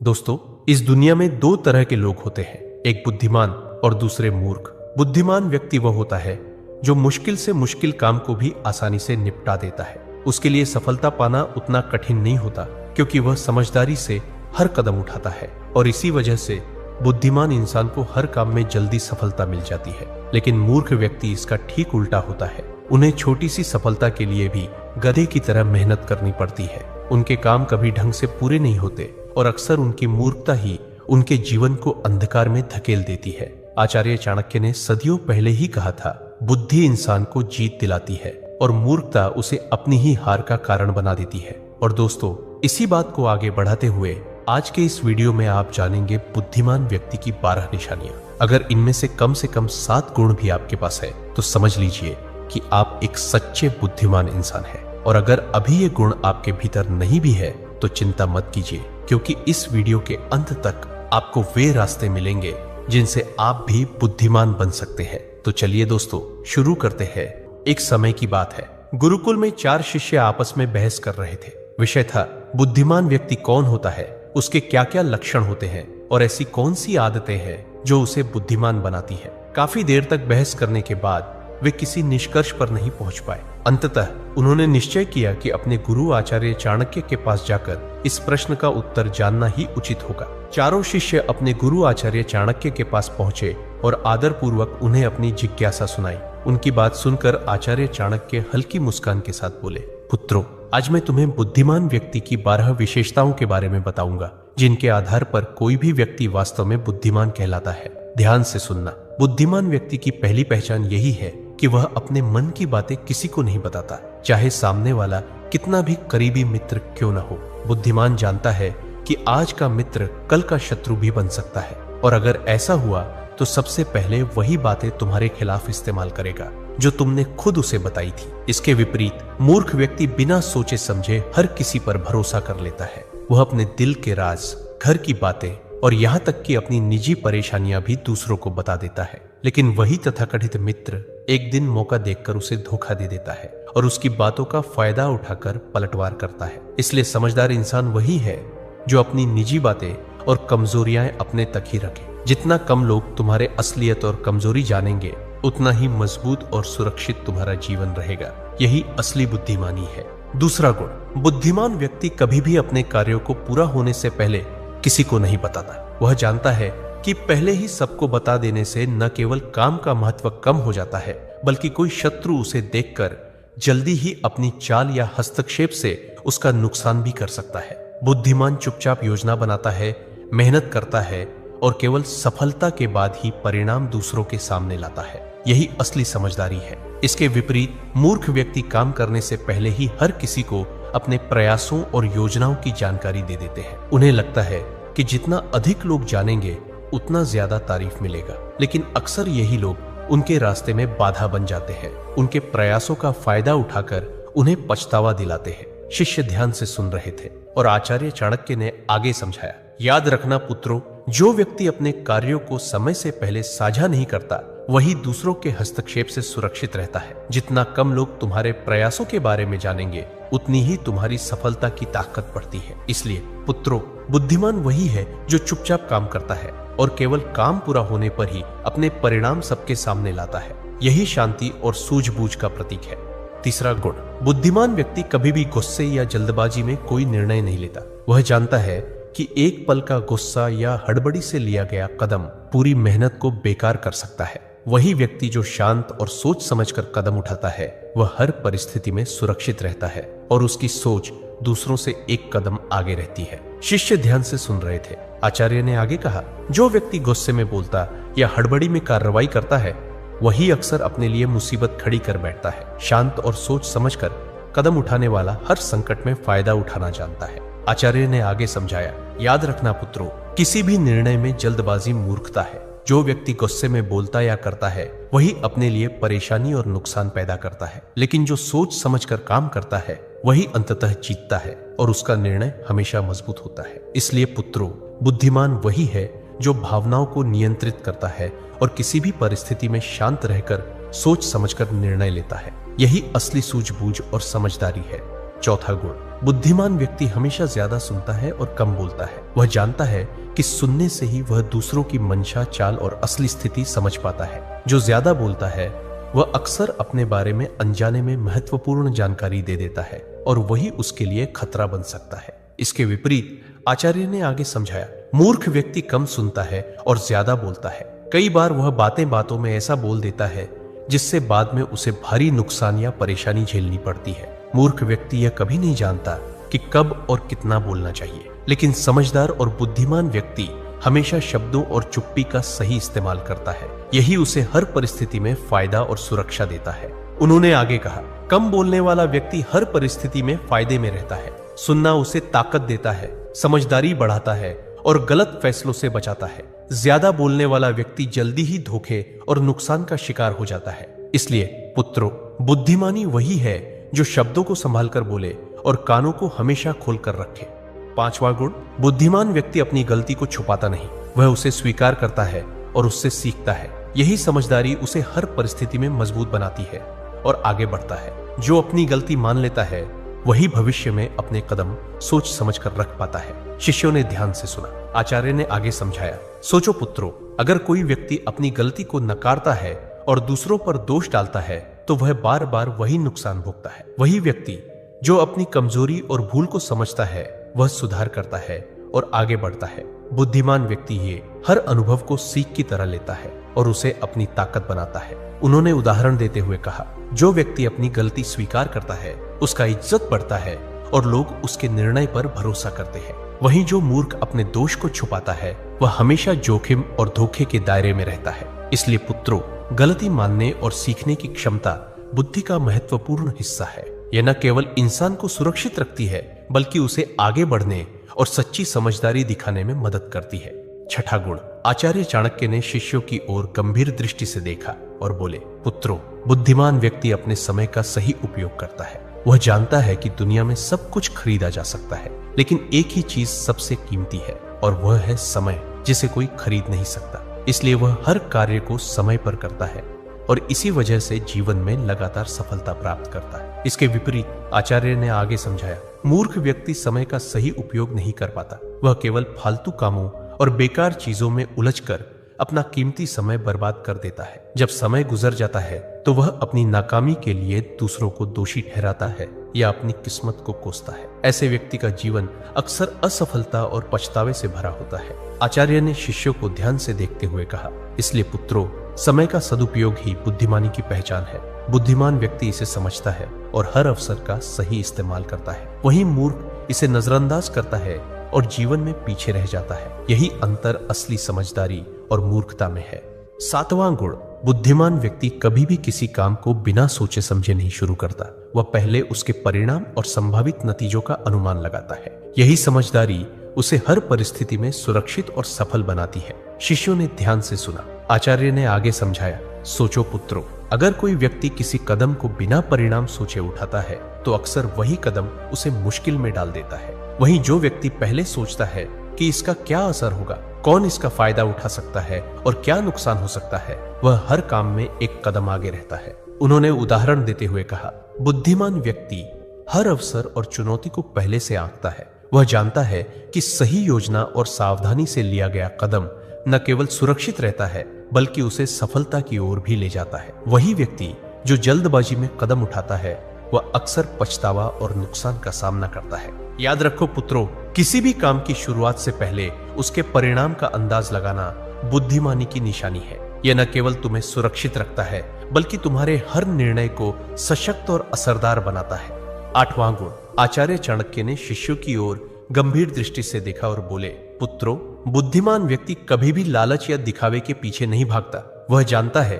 दोस्तों, इस दुनिया में दो तरह के लोग होते हैं, एक बुद्धिमान और दूसरे मूर्ख। बुद्धिमान व्यक्ति वह होता है जो मुश्किल से मुश्किल काम को भी आसानी से निपटा देता है। उसके लिए सफलता पाना उतना कठिन नहीं होता, क्योंकि वह समझदारी से हर कदम उठाता है और इसी वजह से बुद्धिमान इंसान को हर काम में जल्दी सफलता मिल जाती है। लेकिन मूर्ख व्यक्ति इसका ठीक उल्टा होता है। उन्हें छोटी सी सफलता के लिए भी गधे की तरह मेहनत करनी पड़ती है। उनके काम कभी ढंग से पूरे नहीं होते और अक्सर उनकी मूर्खता ही उनके जीवन को अंधकार में धकेल देती है। आचार्य चाणक्य ने सदियों पहले ही कहा था, बुद्धि इंसान को जीत दिलाती है और मूर्खता उसे अपनी ही हार का कारण बना देती है। और दोस्तों, इसी बात को आगे बढ़ाते हुए आज के इस वीडियो में आप जानेंगे बुद्धिमान व्यक्ति की 12 निशानियां। अगर इनमें से कम 7 गुण भी आपके पास है तो समझ लीजिए कि आप एक सच्चे बुद्धिमान इंसान हैं। और अगर अभी ये गुण आपके भीतर नहीं भी है तो चिंता मत कीजिए, क्योंकि इस वीडियो के अंत तक आपको वे रास्ते मिलेंगे जिनसे आप भी बुद्धिमान बन सकते हैं। तो चलिए दोस्तों, शुरू करते हैं। एक समय की बात है, गुरुकुल में 4 शिष्य आपस में बहस कर रहे थे। विषय था, बुद्धिमान व्यक्ति कौन होता है, उसके क्या क्या लक्षण होते हैं और ऐसी कौन सी आदतें हैं जो उसे बुद्धिमान बनाती है। काफी देर तक बहस करने के बाद वे किसी निष्कर्ष पर नहीं पहुंच पाए। अंततः उन्होंने निश्चय किया कि अपने गुरु आचार्य चाणक्य के पास जाकर इस प्रश्न का उत्तर जानना ही उचित होगा। चारों शिष्य अपने गुरु आचार्य चाणक्य के पास पहुंचे और आदर पूर्वक उन्हें अपनी जिज्ञासा सुनाई। उनकी बात सुनकर आचार्य चाणक्य हल्की मुस्कान के साथ बोले, पुत्रों, आज मैं तुम्हें बुद्धिमान व्यक्ति की 12 विशेषताओं के बारे में बताऊंगा, जिनके आधार पर कोई भी व्यक्ति वास्तव में बुद्धिमान कहलाता है। ध्यान से सुनना। बुद्धिमान व्यक्ति की पहली पहचान यही है कि वह अपने मन की बातें किसी को नहीं बताता, चाहे सामने वाला कितना भी करीबी मित्र क्यों न हो। बुद्धिमान जानता है कि आज का मित्र कल का शत्रु भी बन सकता है, और अगर ऐसा हुआ तो सबसे पहले वही बातें तुम्हारे खिलाफ इस्तेमाल करेगा जो तुमने खुद उसे बताई थी। इसके विपरीत मूर्ख व्यक्ति बिना सोचे समझे हर किसी पर भरोसा कर लेता है। वह अपने दिल के राज, घर की बातें और यहाँ तक कि अपनी निजी परेशानियां भी दूसरों को बता देता है। लेकिन वही तथाकथित मित्र एक दिन मौका देखकर उसे धोखा दे देता है और उसकी बातों का फायदा उठाकर पलटवार करता है। इसलिए समझदार इंसान वही है जो अपनी निजी बातें और कमजोरियां अपने तक ही रखे। जितना कम लोग तुम्हारे असलियत और कमजोरी जानेंगे, उतना ही मजबूत और सुरक्षित तुम्हारा जीवन रहेगा। यही असली बुद्धिमानी है। दूसरा गुण, बुद्धिमान व्यक्ति कभी भी अपने कार्यों को पूरा होने से पहले किसी को नहीं बताता। वह जानता है कि पहले ही सबको बता देने से न केवल काम का महत्व कम हो जाता है, बल्कि कोई शत्रु उसे देखकर जल्दी ही अपनी चाल या हस्तक्षेप से उसका नुकसान भी कर सकता है। बुद्धिमान चुपचाप योजना बनाता है, मेहनत करता है और केवल सफलता के बाद ही परिणाम दूसरों के सामने लाता है। यही असली समझदारी है। इसके विपरीत मूर्ख व्यक्ति काम करने से पहले ही हर किसी को अपने प्रयासों और योजनाओं की जानकारी दे देते हैं। उन्हें लगता है कि जितना अधिक लोग जानेंगे उतना ज्यादा तारीफ मिलेगा, लेकिन अक्सर यही लोग उनके रास्ते में बाधा बन जाते हैं। उनके प्रयासों का फायदा उठाकर उन्हें पछतावा दिलाते हैं। शिष्य ध्यान से सुन रहे थे और आचार्य चाणक्य ने आगे समझाया, याद रखना पुत्रों, जो व्यक्ति अपने कार्यों को समय से पहले साझा नहीं करता, वही दूसरों के हस्तक्षेप से सुरक्षित रहता है। जितना कम लोग तुम्हारे प्रयासों के बारे में जानेंगे, उतनी ही तुम्हारी सफलता की ताकत बढ़ती है। इसलिए पुत्रों, बुद्धिमान वही है जो चुपचाप काम करता है और केवल काम पूरा होने पर ही अपने परिणाम सबके सामने लाता है। यही शांति और सूझबूझ का प्रतीक है। तीसरा गुण, बुद्धिमान व्यक्ति कभी भी गुस्से या जल्दबाजी में कोई निर्णय नहीं लेता। वह जानता है कि एक पल का गुस्सा या हड़बड़ी से लिया गया कदम पूरी मेहनत को बेकार कर सकता है। वही व्यक्ति जो शांत और सोच समझकर कदम उठाता है, वह हर परिस्थिति में सुरक्षित रहता है और उसकी सोच दूसरों से एक कदम आगे रहती है। शिष्य ध्यान से सुन रहे थे। आचार्य ने आगे कहा, जो व्यक्ति गुस्से में बोलता या हड़बड़ी में कार्रवाई करता है, वही अक्सर अपने लिए मुसीबत खड़ी कर बैठता है। शांत और सोच समझकर कदम उठाने वाला हर संकट में फायदा उठाना जानता है। आचार्य ने आगे समझाया, याद रखना पुत्रों, किसी भी निर्णय में जल्दबाजी मूर्खता है। जो व्यक्ति गुस्से में बोलता या करता है, वही अपने लिए परेशानी और नुकसान पैदा करता है। लेकिन जो सोच समझकर काम करता है, वही अंततः जीतता है और उसका निर्णय हमेशा मजबूत होता है। इसलिए पुत्रों, बुद्धिमान वही है जो भावनाओं को नियंत्रित करता है और किसी भी परिस्थिति में शांत रहकर सोच समझकर निर्णय लेता है। यही असली सूझबूझ और समझदारी है। चौथा गुण, बुद्धिमान व्यक्ति हमेशा ज्यादा सुनता है और कम बोलता है। वह जानता है कि सुनने से ही वह दूसरों की मंशा, चाल और असली स्थिति समझ पाता है। जो ज्यादा बोलता है वह अक्सर अपने बारे में अनजाने में महत्वपूर्ण जानकारी दे देता है और वही उसके लिए खतरा बन सकता है। इसके विपरीत आचार्य ने आगे समझाया, मूर्ख व्यक्ति कम सुनता है और ज्यादा बोलता है। कई बार वह बातें बातों में ऐसा बोल देता है जिससे बाद में उसे भारी नुकसान या परेशानी झेलनी पड़ती है। मूर्ख व्यक्ति यह कभी नहीं जानता कि कब और कितना बोलना चाहिए, लेकिन समझदार और बुद्धिमान व्यक्ति हमेशा शब्दों और चुप्पी का सही इस्तेमाल करता है। यही उसे हर परिस्थिति में फायदा और सुरक्षा देता है। उन्होंने आगे कहा, कम बोलने वाला व्यक्ति हर परिस्थिति में फायदे में रहता है। सुनना उसे ताकत देता है, समझदारी बढ़ाता है और गलत फैसलों से बचाता है। ज्यादा बोलने वाला व्यक्ति जल्दी ही धोखे और नुकसान का शिकार हो जाता है। इसलिए पुत्रों, बुद्धिमानी वही है जो शब्दों को संभाल कर बोले और कानों को हमेशा खोलकर रखे। 5वां गुण, बुद्धिमान व्यक्ति अपनी गलती को छुपाता नहीं, वह उसे स्वीकार करता है और उससे सीखता है। यही समझदारी उसे हर परिस्थिति में मजबूत बनाती है और आगे बढ़ता है। जो अपनी गलती मान लेता है वही भविष्य में अपने कदम सोच समझ कर रख पाता है। शिष्यों ने ध्यान से सुना। आचार्य ने आगे समझाया, सोचो पुत्रों, अगर कोई व्यक्ति अपनी गलती को नकारता है और दूसरों पर दोष डालता है तो वह बार बार वही नुकसान भोगता है। वही व्यक्ति जो अपनी कमजोरी और भूल को समझता है वह सुधार करता है और आगे बढ़ता है। बुद्धिमान व्यक्ति ये हर अनुभव को सीख की तरह लेता है और उसे अपनी ताकत बनाता है। उन्होंने उदाहरण देते हुए कहा, जो व्यक्ति अपनी गलती स्वीकार करता है उसका इज्जत बढ़ता है और लोग उसके निर्णय पर भरोसा करते हैं। वहीं जो मूर्ख अपने दोष को छुपाता है वह हमेशा जोखिम और धोखे के दायरे में रहता है। इसलिए पुत्रों, गलती मानने और सीखने की क्षमता बुद्धि का महत्वपूर्ण हिस्सा है। यह न केवल इंसान को सुरक्षित रखती है बल्कि उसे आगे बढ़ने और सच्ची समझदारी दिखाने में मदद करती है। 6ठा गुण, आचार्य चाणक्य ने शिष्यों की ओर गंभीर दृष्टि से देखा और बोले, पुत्रों, बुद्धिमान व्यक्ति अपने समय का सही उपयोग करता है। वह जानता है कि दुनिया में सब कुछ खरीदा जा सकता है, लेकिन एक ही चीज सबसे कीमती है और वह है समय, जिसे कोई खरीद नहीं सकता। इसलिए वह हर कार्य को समय पर करता है और इसी वजह से जीवन में लगातार सफलता प्राप्त करता है। इसके विपरीत आचार्य ने आगे समझाया, मूर्ख व्यक्ति समय का सही उपयोग नहीं कर पाता। वह केवल फालतू कामों और बेकार चीजों में उलझकर अपना कीमती समय बर्बाद कर देता है। जब समय गुजर जाता है तो वह अपनी नाकामी के लिए दूसरों को दोषी ठहराता है या अपनी किस्मत को कोसता है। ऐसे व्यक्ति का जीवन अक्सर असफलता और पछतावे से भरा होता है। आचार्य ने शिष्यों को ध्यान से देखते हुए कहा, इसलिए पुत्रों, समय का सदुपयोग ही बुद्धिमानी की पहचान है। बुद्धिमान व्यक्ति इसे समझता है और हर अवसर का सही इस्तेमाल करता है। वहीं मूर्ख इसे नजरअंदाज करता है और जीवन में पीछे रह जाता है। यही अंतर असली समझदारी और मूर्खता में है। 7वां गुण, बुद्धिमान व्यक्ति कभी भी किसी काम को बिना सोचे समझे नहीं शुरू करता। वह पहले उसके परिणाम और संभावित नतीजों का अनुमान लगाता है। यही समझदारी उसे हर परिस्थिति में सुरक्षित और सफल बनाती है। शिष्यों ने ध्यान से सुना। आचार्य ने आगे समझाया, सोचो पुत्रों, अगर कोई व्यक्ति किसी कदम को बिना परिणाम सोचे उठाता है तो अक्सर वही कदम उसे मुश्किल में डाल देता है। वहीं जो व्यक्ति पहले सोचता है कि इसका क्या असर होगा, कौन इसका फायदा उठा सकता है और क्या नुकसान हो सकता है, वह हर काम में एक कदम आगे रहता है। उन्होंने उदाहरण देते हुए कहा, बुद्धिमान व्यक्ति हर अवसर और चुनौती को पहले से आंकता है। वह जानता है कि सही योजना और सावधानी से लिया गया कदम न केवल सुरक्षित रहता है बल्कि उसे सफलता की ओर भी ले जाता है। वही व्यक्ति जो जल्दबाजी में कदम उठाता है वह अक्सर पछतावा और नुकसान का सामना करता है। याद रखो पुत्रों, किसी भी काम की शुरुआत से पहले उसके परिणाम का अंदाज लगाना बुद्धिमानी की निशानी है। यह न केवल तुम्हें सुरक्षित रखता है बल्कि तुम्हारे हर निर्णय को सशक्त और असरदार बनाता है। 8वां गुण, आचार्य चाणक्य ने शिष्यों की ओर गंभीर दृष्टि से देखा और बोले, पुत्रों, बुद्धिमान व्यक्ति कभी भी लालच या दिखावे के पीछे नहीं भागता। वह जानता है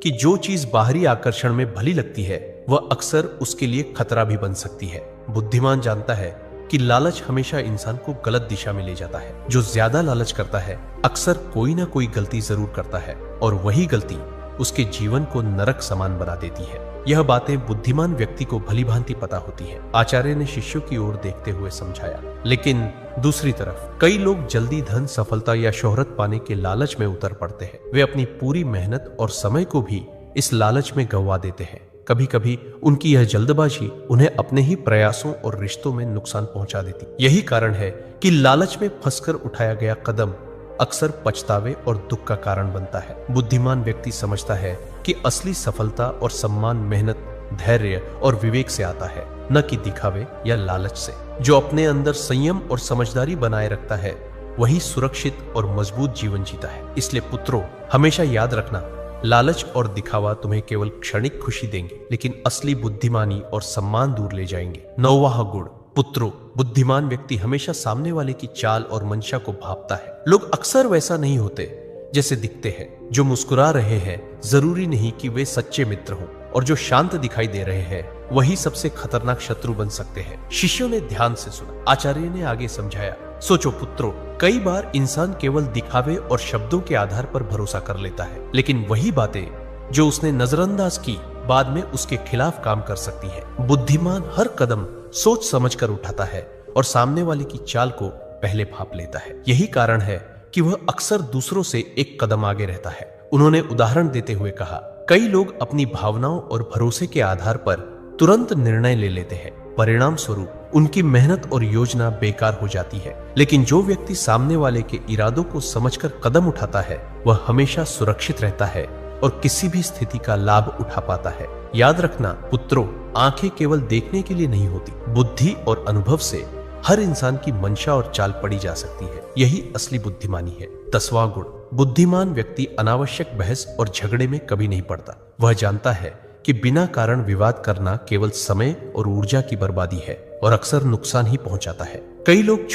कि जो चीज बाहरी आकर्षण में भली लगती है वह अक्सर उसके लिए खतरा भी बन सकती है। बुद्धिमान जानता है कि लालच हमेशा इंसान को गलत दिशा में ले जाता है। जो ज्यादा लालच करता है अक्सर कोई ना कोई गलती जरूर करता है और वही गलती उसके जीवन को नरक समान बना देती है। यह बातें बुद्धिमान व्यक्ति को भली भांति पता होती है। आचार्य ने शिष्यों की ओर देखते हुए समझाया, लेकिन दूसरी तरफ कई लोग जल्दी धन, सफलता या शोहरत पाने के लालच में उतर पड़ते हैं। वे अपनी पूरी मेहनत और समय को भी इस लालच में गंवा देते हैं। कभी कभी उनकी यह जल्दबाजी उन्हें अपने ही प्रयासों और रिश्तों में नुकसान पहुंचा देती। यही कारण है कि लालच में फंसकर उठाया गया कदम अक्सर पछतावे और दुख का कारण बनता है। बुद्धिमान व्यक्ति समझता है कि असली सफलता और सम्मान मेहनत, धैर्य और विवेक से आता है, न कि दिखावे या लालच से। जो अपने अंदर संयम और समझदारी बनाए रखता है वही सुरक्षित और मजबूत जीवन जीता है। इसलिए पुत्रों, हमेशा याद रखना, लालच और दिखावा तुम्हें केवल क्षणिक खुशी देंगे, लेकिन असली बुद्धिमानी और सम्मान दूर ले जाएंगे। 9वां गुण, पुत्रों, बुद्धिमान व्यक्ति हमेशा सामने वाले की चाल और मंशा को भांपता है। लोग अक्सर वैसा नहीं होते जैसे दिखते हैं। जो मुस्कुरा रहे हैं जरूरी नहीं कि वे सच्चे मित्र हों, और जो शांत दिखाई दे रहे हैं वही सबसे खतरनाक शत्रु बन सकते हैं। शिष्यों ने ध्यान से सुना। आचार्य ने आगे समझाया, सोचो पुत्रों, कई बार इंसान केवल दिखावे और शब्दों के आधार पर भरोसा कर लेता है, लेकिन वही बातें जो उसने नजरअंदाज की बाद में उसके खिलाफ काम कर सकती है। बुद्धिमान हर कदम सोच समझकर उठाता है और सामने वाले की चाल को पहले भांप लेता है। यही कारण है कि वह अक्सर दूसरों से एक कदम आगे रहता है। उन्होंने उदाहरण देते हुए कहा, कई लोग अपनी भावनाओं और भरोसे के आधार पर तुरंत निर्णय ले लेते हैं। परिणाम स्वरूप उनकी मेहनत और योजना बेकार हो जाती है। लेकिन जो व्यक्ति सामने वाले के इरादों को समझकर कदम उठाता है वह हमेशा सुरक्षित रहता है और किसी भी स्थिति का लाभ उठा पाता है। याद रखना पुत्रों, आंखें केवल देखने के लिए नहीं होती। बुद्धि और अनुभव से हर इंसान की मंशा और चाल पड़ी जा सकती है। यही असली बुद्धिमानी है। 10वां गुण, बुद्धिमान व्यक्ति अनावश्यक बहस और झगड़े में कभी नहीं पड़ता। वह जानता है कि बिना कारण विवाद करना केवल समय और ऊर्जा की बर्बादी है और अक्सर नुकसान ही पहुंचाता है। कई लोग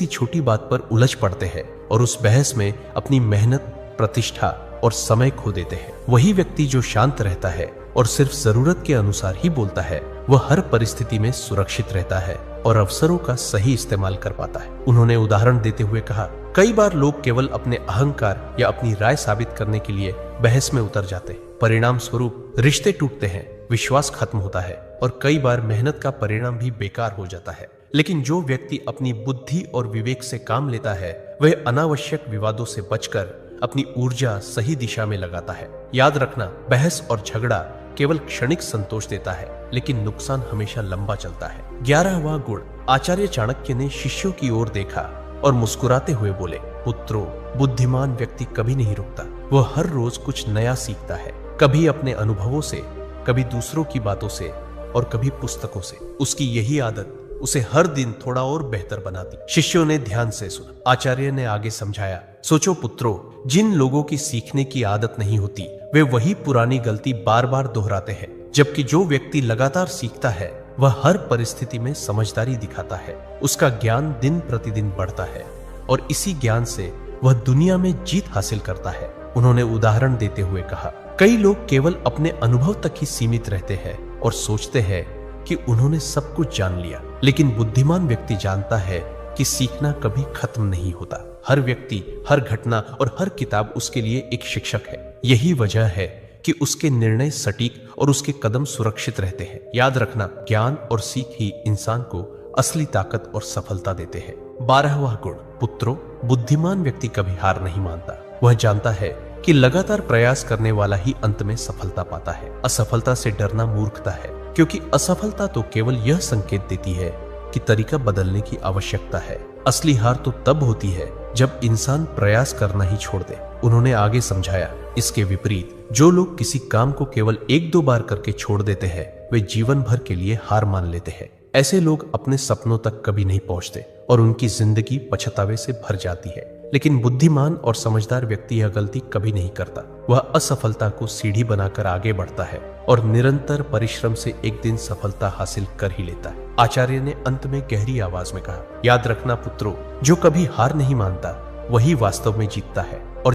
छोटी बात पर उलझ पड़ते हैं और उस बहस में अपनी मेहनत, प्रतिष्ठा और समय खो देते हैं। वही व्यक्ति जो शांत रहता है और सिर्फ जरूरत के अनुसार ही बोलता है वह हर परिस्थिति में सुरक्षित रहता है और अवसरों का सही इस्तेमाल कर पाता है। उन्होंने उदाहरण देते हुए कहा, कई बार लोग केवल अपने अहंकार या अपनी राय साबित करने के लिए बहस में उतर जाते हैं। परिणाम स्वरूप रिश्ते टूटते हैं, विश्वास खत्म होता है और कई बार मेहनत का परिणाम भी बेकार हो जाता है। लेकिन जो व्यक्ति अपनी बुद्धि और विवेक से काम लेता है वह अनावश्यक विवादों से बचकर अपनी ऊर्जा सही दिशा में लगाता है। याद रखना, बहस और झगड़ा केवल क्षणिक संतोष देता है, लेकिन नुकसान हमेशा लंबा चलता है। 11वां गुण, आचार्य चाणक्य ने शिष्यों की ओर देखा और मुस्कुराते हुए बोले, पुत्रों, बुद्धिमान व्यक्ति कभी नहीं रुकता। वह हर रोज कुछ नया सीखता है, कभी अपने अनुभवों से, कभी दूसरों की बातों से और कभी पुस्तकों से। उसकी यही आदत उसे हर दिन थोड़ा और बेहतर बनाती। शिष्यों ने ध्यान से सुना। आचार्य ने आगे समझाया, सोचो पुत्रों, जिन लोगों की सीखने की आदत नहीं होती वे वही पुरानी गलती बार बार दोहराते हैं, जबकि जो व्यक्ति लगातार सीखता है वह हर परिस्थिति में समझदारी दिखाता है। उसका ज्ञान दिन प्रतिदिन बढ़ता है और इसी ज्ञान से वह दुनिया में जीत हासिल करता है। उन्होंने उदाहरण देते हुए कहा, कई लोग केवल अपने अनुभव तक ही सीमित रहते हैं और सोचते हैं कि उन्होंने सब कुछ जान लिया, लेकिन बुद्धिमान व्यक्ति जानता है कि सीखना कभी खत्म नहीं होता। हर व्यक्ति, हर घटना और हर किताब उसके लिए एक शिक्षक है। यही वजह है कि उसके निर्णय सटीक और उसके कदम सुरक्षित रहते हैं। याद रखना, ज्ञान और सीख ही इंसान को असली ताकत और सफलता देते हैं। 12वां गुण, पुत्रों, बुद्धिमान व्यक्ति कभी हार नहीं मानता। वह जानता है कि लगातार प्रयास करने वाला ही अंत में सफलता पाता है। असफलता से डरना मूर्खता है, क्योंकि असफलता तो केवल यह संकेत देती है कि तरीका बदलने की आवश्यकता है। असली हार तो तब होती है जब इंसान प्रयास करना ही छोड़ दे। उन्होंने आगे समझाया, इसके विपरीत जो लोग किसी काम को केवल 1-2 बार करके छोड़ देते हैं वे जीवन भर के लिए हार मान लेते हैं। ऐसे लोग अपने सपनों तक कभी नहीं पहुंचते और उनकी जिंदगी पछतावे से भर जाती है। लेकिन बुद्धिमान और समझदार व्यक्ति यह गलती कभी नहीं करता। वह असफलता को सीढ़ी बनाकर आगे बढ़ता है और निरंतर परिश्रम से एक दिन सफलता हासिल कर ही लेता है। आचार्य ने अंत में गहरी आवाज में कहा, याद रखना पुत्रों, जो कभी हार नहीं मानता वही वास्तव में जीतता है। और